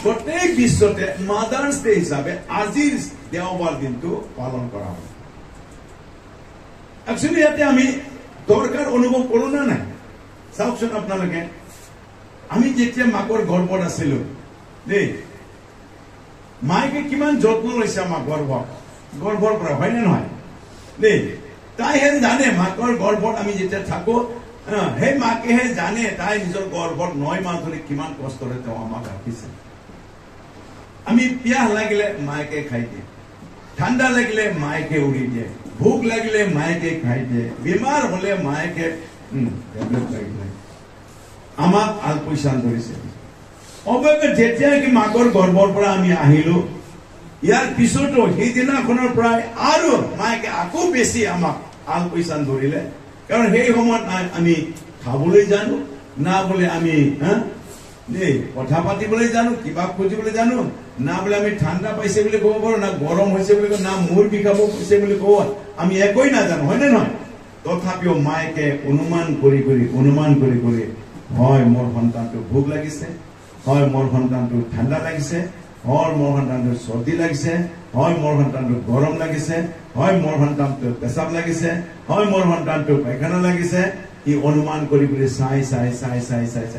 গোটেই বিশ্বতে mothers day হিচাপে আজিৰ দেওবাৰ দিনটো পালন কৰা হয় একচুৱেলি ইয়াতে আমি দৰকাৰ অনুভৱ কৰো না নাই চাওকচোন আপোনালোকে আমি যেতিয়া মাকৰ গৰ্ভত আছিলো দেই মাকে কিমান যত্ন লৈছে আমাক গৰ্ভৰ পৰা হয় নে নহয় দেই তাইহে জানে মাকৰ গৰ্ভত আমি যেতিয়া থাকো সেই মাকেহে জানে তাই নিজৰ গৰ্ভত 9 মাহ ধৰি কিমান কষ্টৰে তেওঁ আমাক ৰাখিছে আমি পিয়াহ লাগিলে মাকে খাই দিয়ে ঠাণ্ডা লাগিলে মাকে উৰি দিয়ে ভোক লাগিলে মাকে খাই দিয়ে বেমাৰ হলে মাকে টেবলেট লাগিলে আমাক আলপৈচান ধৰিছে অৱশ্যে যেতিয়া কি মাকৰ গৰ্ভৰ পৰা আমি আহিলো ইয়াৰ পিছতো সেইদিনাখনৰ পৰাই আৰু মাকে আকৌ বেছি আমাক আলপৈচান ধৰিলে কাৰণ সেই সময়ত আমি খাবলৈ জানো না বোলে আমি কথা পাতিবলৈ জানো কিবা খুজিবলৈ জানো না বোলে আমি ঠাণ্ডা পাইছে বুলি ক'ব পাৰো না গৰম হৈছে বুলি না মূৰ বিষাব হৈছে বুলি ক'ব আমি একোই নাজানো হয় নে নহয় তথাপিও মাকে অনুমান কৰি হয় মোৰ সন্তানটো ভোক লাগিছে হয় মোৰ সন্তানটো ঠাণ্ডা লাগিছে হয় মোৰ সন্তানটো চৰ্দি লাগিছে হয় মোৰ সন্তানটো গৰম লাগিছে হয় মোৰ সন্তানটো পেচাব লাগিছে হয় মোৰ সন্তানটো পায়খানা লাগিছে ই অনুমান কৰি চাই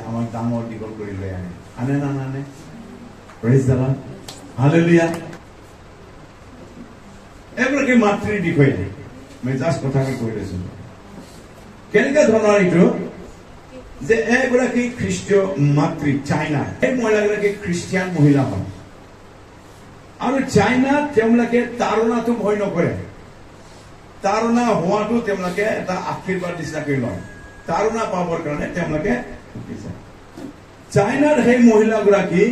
আমাক ডাঙৰ দীঘল কৰি লৈ আনে না নানে প্ৰেইজ দ্য লৰ্ড হালেলুয়া এগৰাকী মাতৃৰ বিষয়ে মই জাষ্ট কথাকে কৈ লৈছো কেনেকুৱা ধৰণৰ এইটো যে এগৰাকী খ্ৰীষ্টীয় মাতৃ চাইনা এই মহিলাগৰাকী খ্ৰীষ্টিয়ান মহিলা হয় আৰু চাইনাত তেওঁলোকে তাৰণাটো ভয় নকৰে তাৰণা হোৱাটো তেওঁলোকে এটা আশীৰ্বাদ নিচিনাকৈ লয় তাৰণা পাবৰ কাৰণে তেওঁলোকে চাইনাৰ সেই মহিলাগৰাকী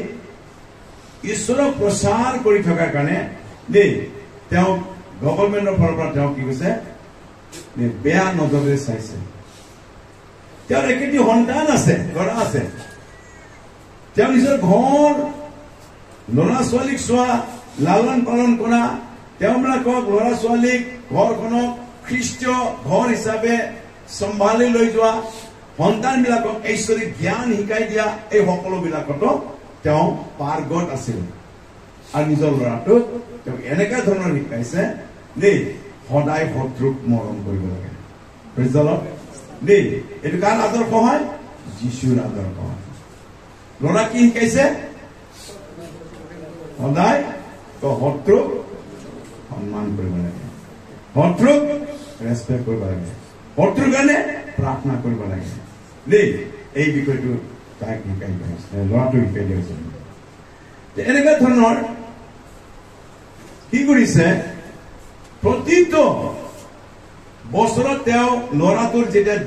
ঈশ্বৰক প্ৰচাৰ কৰি থকাৰ কাৰণে দেই তেওঁ গভৰ্ণমেণ্টৰ ফালৰ পৰা তেওঁ কি কৈছে বেয়া নজৰেৰে চাইছে তেওঁৰ একেটি সন্তান আছে ল'ৰা আছে তেওঁ নিজৰ ঘৰ ল'ৰা ছোৱালীক চোৱা লালন পালন কৰা তেওঁবিলাকক ল'ৰা ছোৱালীক ঘৰখনক খ্ৰীষ্টীয় ঘৰ হিচাপে চম্ভালি লৈ যোৱা সন্তানবিলাকক ঐশ্বৰিক জ্ঞান শিকাই দিয়া এই সকলোবিলাকতো তেওঁ পাৰ্গত আছিল আৰু নিজৰ ল'ৰাটোক তেওঁ এনেকুৱা ধৰণৰ শিকাইছে দেই সদায় শত্ৰুক মৰম কৰিব লাগে প্ৰেইজ দ্য লৰ্ড দেই এইটো কাৰ আদৰ্শ হয় যীশুৰ আদৰ্শ হয় ল'ৰা কি শিকাইছে সদায় শত্ৰুক সন্মান কৰিব লাগে শত্ৰুক ৰেচপেক্ট কৰিব লাগে শত্ৰুৰ কাৰণে প্ৰাৰ্থনা কৰিব লাগে দেই এই বিষয়টো তাক শিকাই দিয়া হৈছে ল'ৰাটো শিকাই দিয়া হৈছে এনেকুৱা ধৰণৰ কি কৰিছে প্ৰতিটো বছৰত তেওঁ ল'ৰাটোৰ যেতিয়া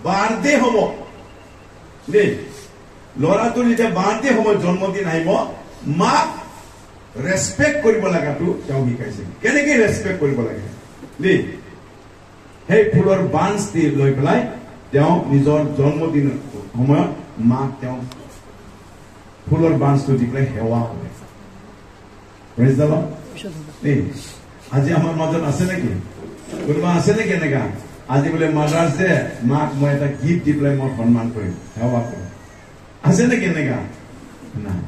বাৰ্থডে হ'ব দেই ল'ৰাটোৰ যেতিয়া বাৰ্থডে হ'ব জন্মদিন আহিব মাক ৰেচপেক্ট কৰিব লগাটো তেওঁ শিকাইছে কেনেকৈ ৰেচপেক্ট কৰিব লাগে দেই সেই ফুলৰ বাঞ্চ দি লৈ পেলাই তেওঁ নিজৰ জন্মদিন সময়ত মাক তেওঁ ফুলৰ বাঞ্চটো দি পেলাই সেৱা কৰে প্ৰেইজ দ্য লৰ্ড দেই আজি আমাৰ মাজত আছে নেকি কোনোবা আছে নেকি এনেকা আজি বোলে মাদাৰ্ছ ডে মাক মই এটা গিফ্ট দি পেলাই মই সন্মান কৰিম সেৱা কৰিম আছে নেকি এনেকা নাই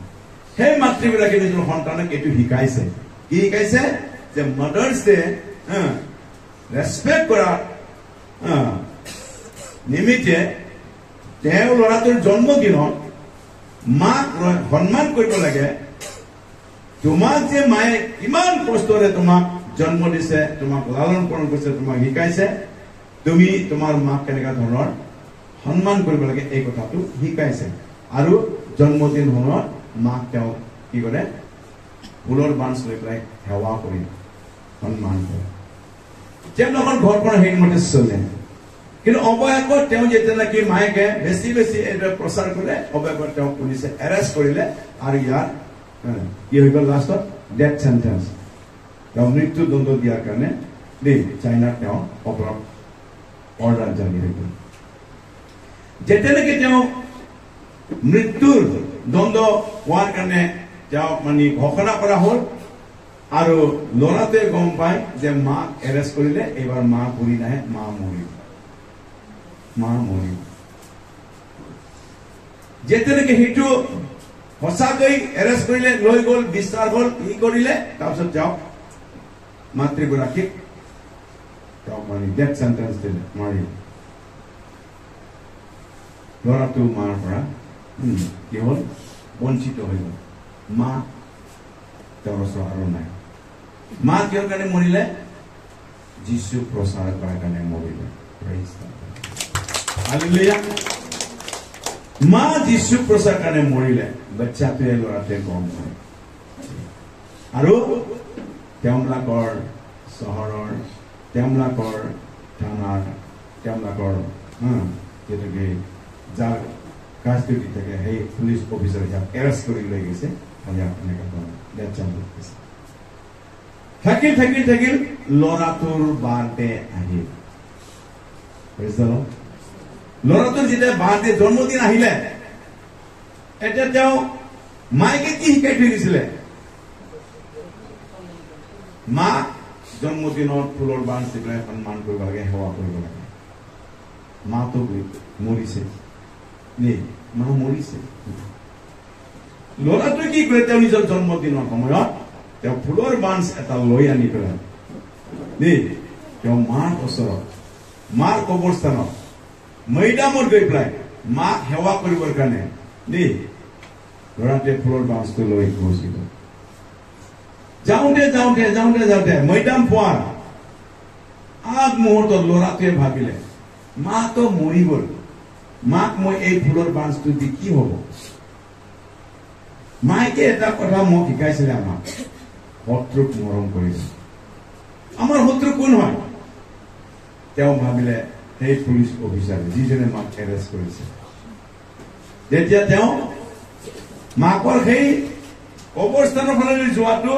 সেই মাতৃবিলাকে নিজৰ সন্তানক এইটো শিকাইছে কি শিকাইছে যে মাদাৰ্ছ ডে ৰেচপেক্ট কৰা নিমিত্তে তেওঁ ল'ৰাটোৰ জন্মদিনত মাক সন্মান কৰিব লাগে তোমাক যে মায়ে কিমান কষ্টৰে তোমাক জন্ম দিছে তোমাক লালন পালন কৰিছে তোমাক শিকাইছে তুমি তোমাৰ মাক কেনেকুৱা ধৰণৰ সন্মান কৰিব লাগে এই কথাটো শিকাইছে আৰু জন্মদিন সময়ত মাক তেওঁ কি কৰে ফুলৰ বাঞ্চ লৈ পেলাই সেৱা কৰি সন্মান কৰে তেওঁলোকৰ ঘৰখন সেইমতে চলে কিন্তু অৱশেষত তেওঁ যেতিয়ালৈকে মায়েকে বেছি এইদৰে প্ৰচাৰ কৰিলে অৱশেষত তেওঁ পুলিচে এৰেষ্ট কৰিলে আৰু ইয়াৰ কি হৈ গ'ল লাষ্টত ডেথ চেণ্টেন্স তেওঁ মৃত্যুদণ্ড দিয়াৰ কাৰণে দেই চাইনাত তেওঁ অপৰাধ অৰ্ডাৰ জাৰি হৈ গ'ল যেতিয়ালৈকে তেওঁ মৃত্যুৰ দণ্ড হোৱাৰ কাৰণে তেওঁক মানে ঘোষণা কৰা হ'ল আৰু ল'ৰাটোৱে গম পায় যে মাক এৰেষ্ট কৰিলে এইবাৰ মা ঘূৰি নাহে মা মৰিব যেতিয়ালৈকে সেইটো সঁচাকৈ এৰেষ্ট কৰিলে, লৈ গ'ল, বিচাৰ হ'ল, ই কৰিলে, তাৰপিছত তেওঁক মাতৃগৰাকীক তেওঁক মাৰি ডেথ চেণ্টেন্স দিলে, মাৰি ল'ৰাটো মাৰ পৰা কি হ'ল, বঞ্চিত হৈ গ'ল। মা তেওঁৰ ওচৰত আৰু নাই। মা কিহৰ কাৰণে মৰিলে? যীশু প্ৰচাৰ কৰাৰ কাৰণে মৰিলে। হালেলুয়া। মা যীশু প্ৰচাৰ কাৰণে মৰিলে, বাচ্চাটোৱে ল'ৰাটোৱে গম পায়। আৰু তেওঁলোকৰ চহৰৰ, তেওঁলোকৰ থানাৰ, তেওঁলোকৰ যেনেকে যাৰ কাষ্টডি থাকে সেই পুলিচ অফিচাৰে যাক এৰেষ্ট কৰি লৈ গৈছে, থাকিল ল'ৰাটোৰ বাৰ্থডে আহিল। ল'ৰাটোৰ যেতিয়া বাৰ্থডে জন্মদিন আহিলে, এতিয়া তেওঁ মাইকে কি শিকাই থৈ গৈছিলে? মা জন্মদিনত ফুলৰ বাঞ্চ দি পেলাই সন্মান কৰিব লাগে, সেৱা কৰিব লাগে। মাতো মৰিছে, মা মৰিছে। ল'ৰাটোৱে কি কৰে? তেওঁ নিজৰ জন্মদিনৰ সময়ত তেওঁ ফুলৰ বাঞ্চ এটা লৈ আনি পেলাই তেওঁ মাৰ ওচৰত, মাৰ কবৰস্থানত মৈদামত গৈ পেলাই মাক সেৱা কৰিবৰ কাৰণে ল'ৰাটোৱে ফুলৰ বাঞ্চটো লৈ গৈছিল। যাওঁতে মৈদাম পোৱাৰ আগ মুহূৰ্তত ল'ৰাটোৱে ভাবিলে, মাতো মৰি গ'ল, মাক মই এই ফুলৰ বাঞ্চটো দি কি হ'ব? মাইকে এটা কথা মোক শিকাইছিলে, আমাক শত্ৰুক মৰম কৰিব। আমাৰ শত্ৰু কোন হয়? তেওঁ ভাবিলে সেই পুলিচ অফিচাৰে যিজনে মাক এৰেষ্ট কৰিছে। যেতিয়া তেওঁ মাকৰ সেই অৱস্থানৰ ফালে যোৱাটো,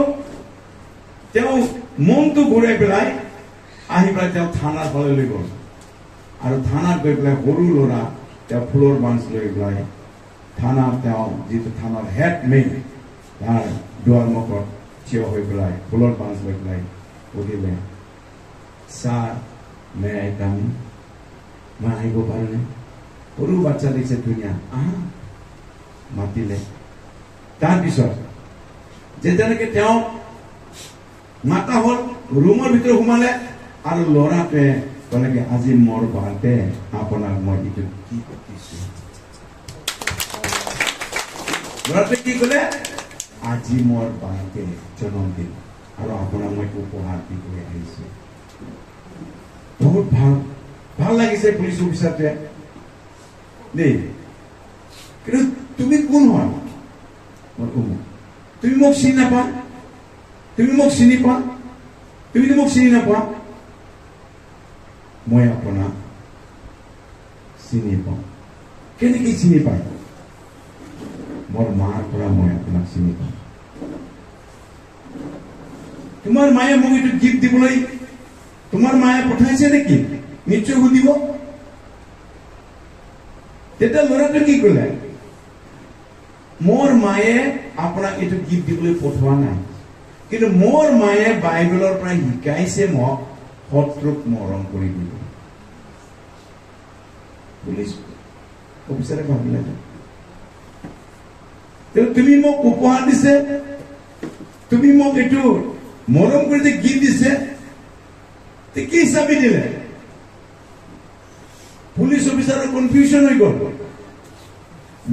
তেওঁ মনটো ঘূৰাই পেলাই আহি পেলাই তেওঁ থানাৰ ফালে লৈ গ'ল। আৰু থানাত গৈ পেলাই সৰু ল'ৰা তেওঁ ফুলৰ বাঞ্চ লৈ পেলাই থানাত, তেওঁ যিটো থানাৰ হেড মেইন, তাৰ দুৱাৰ মুখত থিয় হৈ পেলাই ফুলৰ বাঞ্চ লৈ পেলাই সুধিলে, ছাৰ মে আই কাম? মই আহিব পাৰোনে? সৰু বাচ্চা দেখিছে, ধুনীয়া, মাতিলে। তাৰপিছত যেতিয়ালৈকে তেওঁ মাতা হ'ল, ৰুমৰ ভিতৰত সোমালে আৰু ল'ৰাটোৱে ক'লে কি, আজি মোৰ বাৰ্থডে, আপোনাক মই এইটো গিফ্ট দিছো। ল'ৰাটোৱে কি ক'লে? আজি মোৰ বাৰ্থডে, জন্মদিন, আৰু আপোনাক মই উপহাৰ দি কৰি আহিছো। বহুত ভাল লাগিছে পুলিচ অফিচাৰটোৱে কিন্তু তুমি কোন হয়? তুমি মোক চিনি নাপা? তুমি মোক চিনি পোৱা? তুমিতো মোক চিনি নাপোৱা। মই আপোনাক চিনি পাওঁ। কেনেকৈ চিনি পায়? মোৰ মাৰ পৰা মই আপোনাক চিনি পাওঁ। তোমাৰ মায়ে মোক এইটো গিফ্ট দিবলৈ তোমাৰ মায়ে পঠাইছে নেকি? নিশ্চয় সুধিব। তেতিয়া ল'ৰাটোৱে কি ক'লে? মোৰ মায়ে আপোনাক এইটো গিফ্ট দিবলৈ পঠোৱা নাই, কিন্তু মোৰ মায়ে বাইবেলৰ পৰা শিকাইছে মোক শত্ৰুক মৰম কৰি দিব। পুলিচ অফিচাৰে ভাবিলে, তুমি মোক উপহাৰ দিছে, তুমি মোক এইটো মৰম কৰি যে গিফ্ট দিছে, কি হিচাপে দিলে? পুলিচ অফিচাৰৰ কনফিউজন হৈ গ'ল।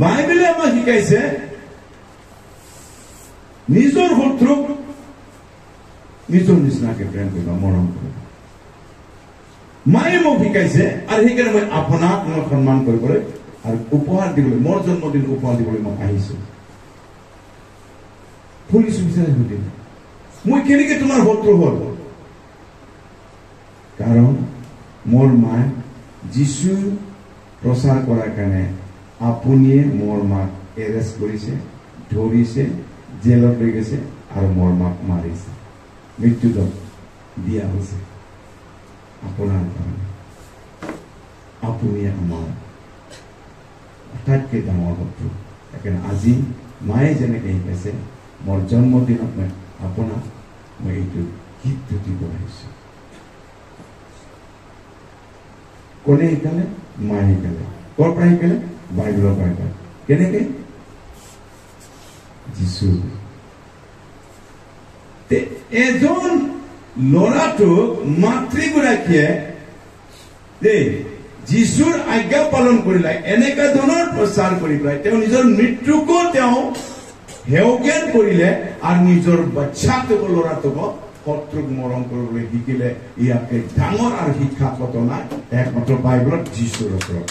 বাইবেলে আমাক শিকাইছে নিজৰ শত্ৰুক নিজৰ নিচিনাকে প্ৰেম কৰিবা, মৰম কৰিবা। মায়ে মোক শিকাইছে, আৰু সেইকাৰণে মই আপোনাক মই সন্মান কৰিবলৈ আৰু উপহাৰ দিবলৈ, মোৰ জন্মদিন উপহাৰ দিবলৈ মই আহিছো। পুলিচ অফিচাৰে সুধিলে, মই কেনেকে তোমাৰ শত্ৰু হ'ল? কাৰণ মোৰ মায়ে যীশু প্ৰচাৰ কৰাৰ কাৰণে আপুনিয়ে মোৰ মাক এৰেষ্ট কৰিছে, ধৰিছে, জেলত লৈ গৈছে আৰু মোৰ মাক মাৰিছে, মৃত্যুদণ্ড দিয়া হৈছে আপোনাৰ কাৰণে। আপুনি আমাৰ আটাইতকৈ ডাঙৰ শত্ৰু। সেইকাৰণে আজি মায়ে যেনেকৈ শিকাইছে, মোৰ জন্মদিনত মই আপোনাক মই এইটো গিফ্ট দিব আহিছো। কোনে শিকালে? মায়ে শিকালে। ক'ৰ পৰা শিকালে? বাইবেলৰ পৰা শিকালে। কেনেকে? যিশু এজন ল'ৰাটোক মাতৃগৰাকীয়ে যিশুৰ আজ্ঞা পালন কৰিলে এনেকুৱা ধৰণৰ প্ৰচাৰ কৰি পেলাই তেওঁ নিজৰ মৃত্যুকো তেওঁ হেয়জ্ঞান কৰিলে আৰু নিজৰ বাচ্চাটোক ল'ৰাটোক শত্ৰুক মৰম কৰিবলৈ শিকিলে। ইয়াকে ডাঙৰ আৰু শিক্ষা ঘটনা একমাত্ৰ বাইবেলত যিশুৰ ওপৰত।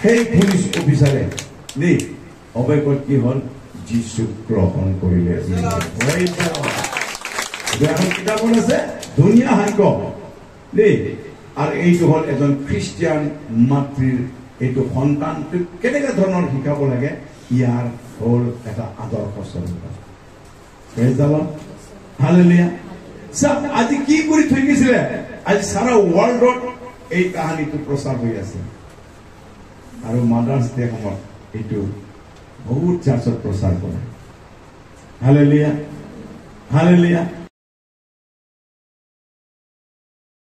সেই পুলিচ অফিচাৰে অৱশেষত কি হ'ল যিশুক গ্ৰহণ কৰিলে। কিতাপত আছে ধুনীয়া সাক্ষ্য আৰু এইটো হ'ল এজন খ্ৰীষ্টিয়ান মাতৃৰ এইটো সন্তানটোক কেনেকুৱা ধৰণৰ শিকাব লাগে ইয়াৰ হ'ল এটা আদৰ্শ স্বৰূপ। আজি কি কৰি থৈ গৈছিলে? আজি সাৰা ৱৰ্ল্ডত এই কাহিনীটো প্ৰচাৰ হৈ আছে আৰু মাদাৰ্ছ ডে সময়ত এইটো বহুত চাৰ্চত প্ৰচাৰ কৰে। Hallelujah, hallelujah.